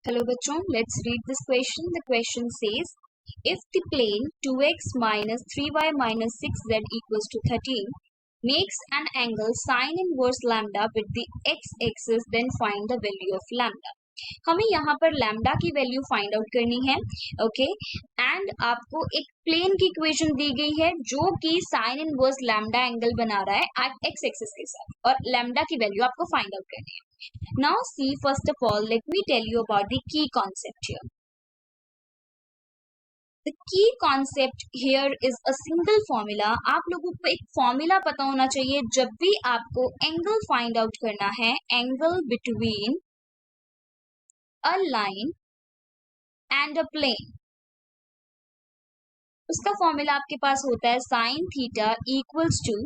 Hello bachon, let's read this question. The question says, if the plane 2x minus 3y minus 6z equals to 13 makes an angle sine inverse lambda with the x-axis, then find the value of lambda. हमें यहाँ पर lambda की value find out करनी है, okay and आपको एक plane की equation दी गई है जो कि साइन इनवर्स लैम्डा एंगल बना रहा है एट एक्स एक्सिस के साथ, और लैम्डा की वैल्यू आपको फाइंड आउट करनी है. Now see, first of all let me tell you about the key concept here. The key concept here is a single formula. आप लोगों को एक फॉर्मूला पता होना चाहिए जब भी आपको एंगल फाइंड आउट करना है, angle between a line and a plane. उसका फॉर्मूला आपके पास होता है sine theta equals to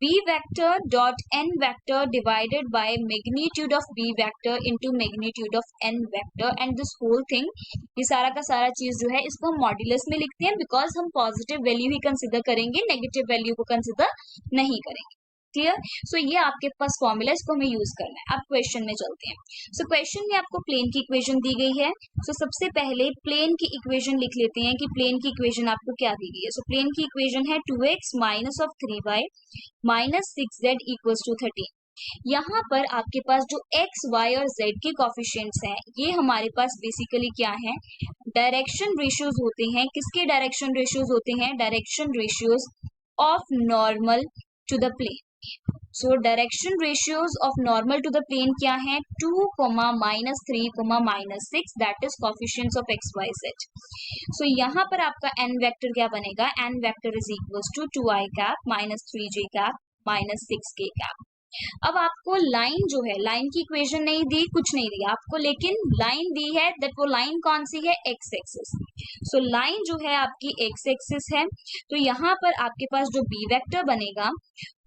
b vector dot n vector divided by magnitude of b vector into magnitude of n vector. And this whole thing, ये सारा का सारा चीज जो है इसको हम मॉड्यूलस में लिखते हैं बिकॉज हम पॉजिटिव वैल्यू ही कंसिडर करेंगे, नेगेटिव वैल्यू को कंसिडर नहीं करेंगे. क्लियर? सो ये आपके पास फॉर्मूला, इसको हमें यूज करना है. अब क्वेश्चन में चलते हैं. सो क्वेश्चन में आपको प्लेन की इक्वेशन दी गई है. सो सबसे पहले प्लेन की इक्वेशन लिख लेते हैं कि प्लेन की इक्वेशन आपको क्या दी गई है. सो प्लेन की इक्वेशन है 2x minus of 3y minus 6z equals to 13. यहाँ पर आपके पास जो x, y और z के कोफिशिएंट्स हैं, ये हमारे पास बेसिकली क्या है, डायरेक्शन रेशियोज होते हैं. किसके डायरेक्शन रेशियोज होते हैं? Direction ratios of normal to the plane. So direction ratios of normal to the plane क्या है? 2, minus 3, minus 6, that is coefficients of x y z. सो यहाँ पर आपका n वेक्टर क्या बनेगा? n vector is equals to 2i cap minus 3j cap minus 6k cap. अब आपको लाइन जो है, लाइन की इक्वेशन नहीं दी, कुछ नहीं दिया आपको, लेकिन लाइन दी है. दैट वो लाइन कौन सी है? X axis. सो लाइन जो है आपकी एक्स एक्सिस है. तो यहाँ पर आपके पास जो बी वेक्टर बनेगा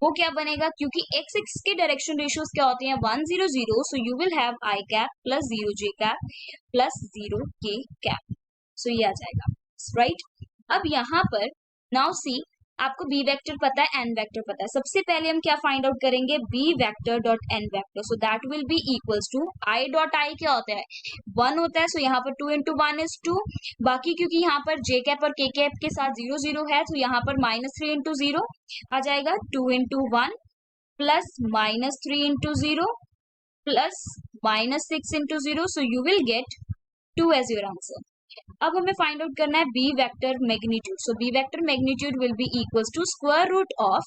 वो क्या बनेगा? क्योंकि एक्स एक्सिस के डायरेक्शन रेशियोज क्या होते हैं? 1 0 0. So you will have i cap plus 0j cap plus 0k cap. So ये आ जाएगा, राइट. अब यहाँ पर नाउ सी, आपको बी वेक्टर पता है, एन वेक्टर पता है. सबसे पहले हम क्या फाइंड आउट करेंगे? B vector dot n vector. So that will be equals to i dot i क्या होता है? 1 होता है. सो यहाँ पर 2 इंटू 1 इज 2. बाकी क्योंकि यहाँ पर जे कैप और के कैप के साथ 0 0 है, तो यहाँ पर माइनस 3 इंटू 0 आ जाएगा. 2 into 1 plus minus 3 into 0 plus minus 6 into 0. So you will get 2 as your answer. अब हमें फाइंड आउट करना है b vector magnitude. So b vector magnitude will be equals to square root of,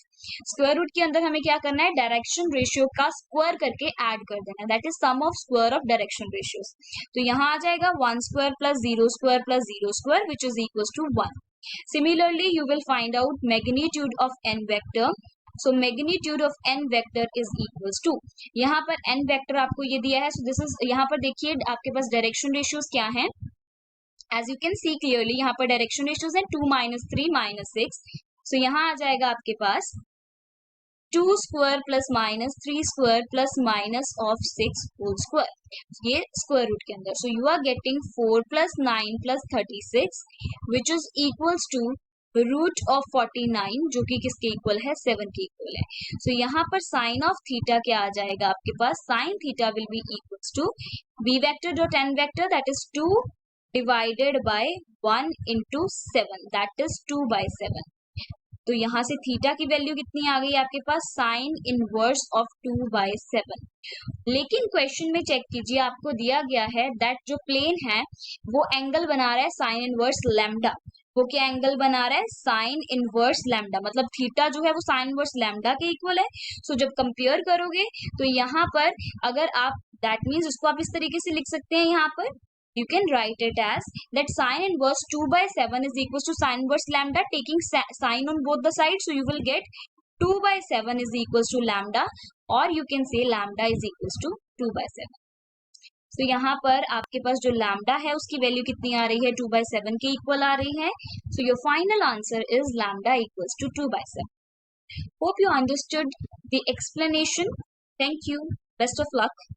square root के अंदर हमें क्या करना है? डायरेक्शन रेशियो का स्क्वायर करके ऐड कर देना है. That is sum of square of direction ratios. तो यहाँ आ जाएगा 1 square plus 0 square plus 0 square which is equals to 1. Similarly you will find out magnitude of n vector. So magnitude of n vector is equals to, यहाँ पर N vector आपको ये दिया है. सो दिस इज, यहाँ पर देखिए आपके पास डायरेक्शन रेशियोज क्या है. As you can see clearly, यहाँ पर डायरेक्शन रेशियोज है 2 माइनस 3 माइनस 6. सो यहाँ आ जाएगा आपके पास 2 square plus minus 3 square plus minus of 6 whole square, ये स्क्वायर रूट के अंदर. So you are getting 4 plus 9 plus 36 which is equals to root of 49, जो कि किसके इक्वल है? 7 के इक्वल है. सो यहाँ पर साइन ऑफ थीटा क्या आ जाएगा आपके पास? Sine theta will be equals to b vector dot n vector, that is 2 divided by 1 into 7, that is 2 by 7. तो यहाँ से थीटा की वैल्यू कितनी आ गई आपके पास? Sine inverse of 2 by 7. लेकिन क्वेश्चन में चेक कीजिए, आपको दिया गया है दैट जो प्लेन है वो एंगल बना रहा है साइन इनवर्स लैम्डा. वो क्या एंगल बना रहा है? Sine inverse lambda. मतलब थीटा जो है वो साइन इनवर्स लैम्डा के इक्वल है. सो जब कंपेयर करोगे तो यहाँ पर अगर आप, दैट मीन्स उसको आप इस तरीके से लिख सकते हैं, यहाँ पर you can write it as that sine inverse 2 by 7 is equals to sine inverse lambda, taking sine on both the sides. So you will get 2 by 7 is equals to lambda, or you can say lambda is equals to 2 by 7. So यहाँ पर आपके पास जो lambda है उसकी value कितनी आ रही है? 2 by 7 के इक्वल आ रही है. So your final answer is lambda equals to 2 by 7. Hope you understood the explanation. Thank you. Best of luck.